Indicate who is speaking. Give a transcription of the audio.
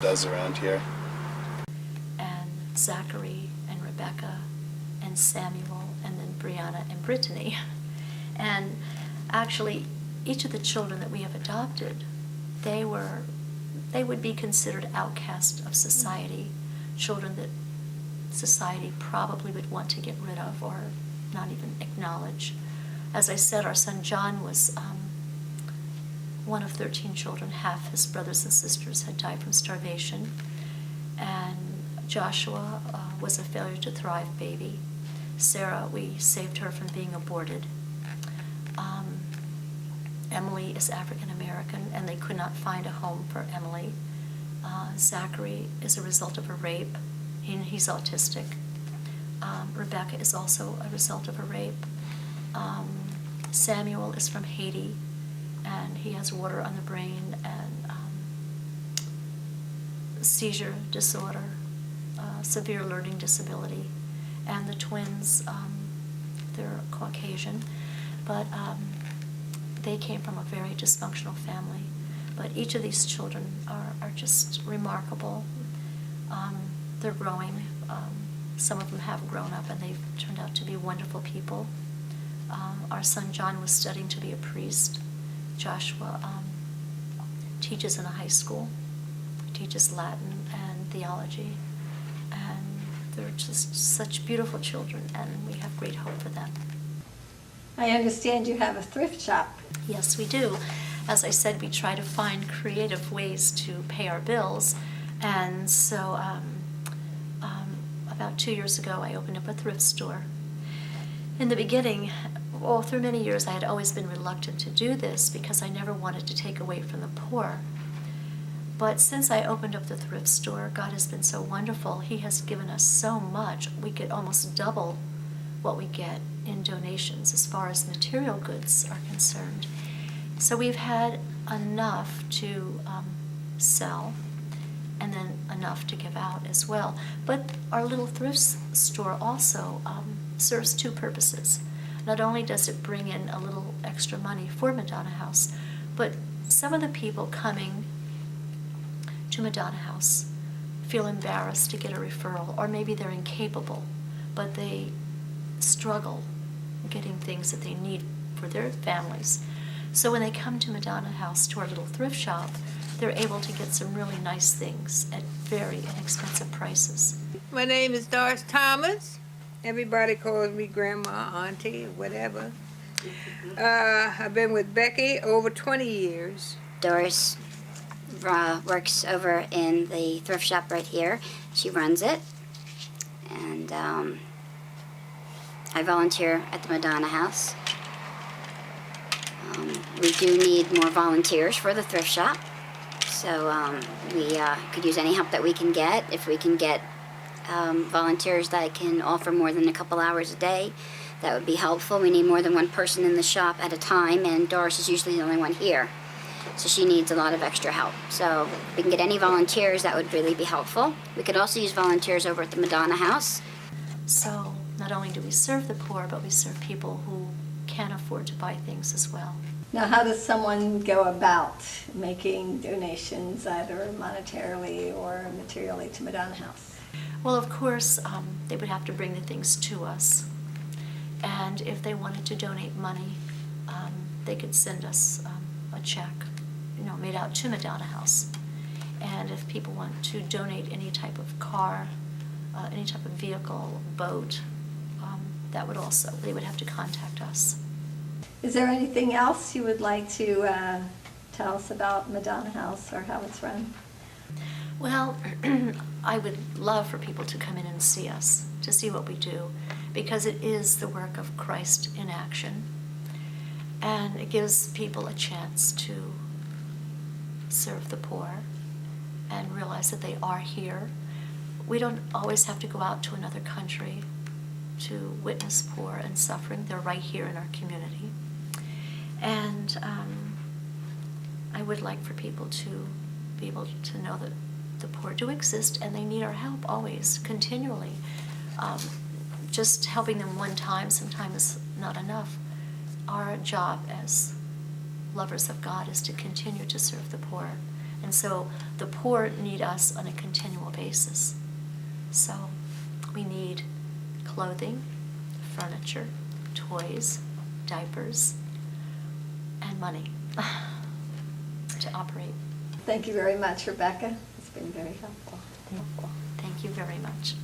Speaker 1: does around here.
Speaker 2: And Zachary and Rebecca and Samuel and then Brianna and Brittany. And actually, each of the children that we have adopted, they would be considered outcasts of society, children that society probably would want to get rid of or not even acknowledge. As I said, our son John was one of 13 children. Half his brothers and sisters had died from starvation. And Joshua was a failure to thrive baby. Sarah, we saved her from being aborted. Emily is African American, and they could not find a home for Emily. Zachary is a result of a rape. He's autistic. Rebecca is also a result of a rape. Samuel is from Haiti, and he has water on the brain and seizure disorder, severe learning disability. And the twins, they're Caucasian, but they came from a very dysfunctional family. But each of these children are just remarkable. They're growing. Some of them have grown up, and they've turned out to be wonderful people. Our son John was studying to be a priest. Joshua teaches in a high school, teaches Latin and theology, and they're just such beautiful children, and we have great hope for them.
Speaker 3: I understand you have a thrift shop.
Speaker 2: Yes, we do. As I said, we try to find creative ways to pay our bills, and so about 2 years ago, I opened up a thrift store. In the beginning, through many years, I had always been reluctant to do this because I never wanted to take away from the poor. But since I opened up the thrift store, God has been so wonderful. He has given us so much. We could almost double what we get in donations as far as material goods are concerned. So we've had enough to sell, and then enough to give out as well. But our little thrift store also serves two purposes. Not only does it bring in a little extra money for Madonna House, but some of the people coming to Madonna House feel embarrassed to get a referral, or maybe they're incapable, but they struggle getting things that they need for their families. So when they come to Madonna House, to our little thrift shop, they're able to get some really nice things at very inexpensive prices.
Speaker 4: My name is Doris Thomas. Everybody calls me Grandma, Auntie, whatever. I've been with Becky over 20 years.
Speaker 5: Doris works over in the thrift shop right here. She runs it. And I volunteer at the Madonna House. We do need more volunteers for the thrift shop. So we could use any help that we can get. If we can get volunteers that can offer more than a couple hours a day, that would be helpful. We need more than one person in the shop at a time, and Doris is usually the only one here. So she needs a lot of extra help. So if we can get any volunteers, that would really be helpful. We could also use volunteers over at the Madonna House.
Speaker 2: So not only do we serve the poor, but we serve people who can't afford to buy things as well.
Speaker 3: Now, how does someone go about making donations, either monetarily or materially, to Madonna House?
Speaker 2: Well, of course, they would have to bring the things to us. And if they wanted to donate money, they could send us a check, made out to Madonna House. And if people want to donate any type of car, any type of vehicle, boat, they would have to contact us.
Speaker 3: Is there anything else you would like to tell us about Madonna House or how it's run?
Speaker 2: Well, I would love for people to come in and see us, to see what we do, because it is the work of Christ in action. And it gives people a chance to serve the poor and realize that they are here. We don't always have to go out to another country to witness poor and suffering. They're right here in our community. And I would like for people to be able to know that the poor do exist, and they need our help always, continually. Just helping them one time sometimes is not enough. Our job as lovers of God is to continue to serve the poor And so the poor need us on a continual basis. So we need clothing, furniture, toys, diapers, and money to operate.
Speaker 3: Thank you very much, Rebecca. It's been very helpful.
Speaker 2: Thank you very much.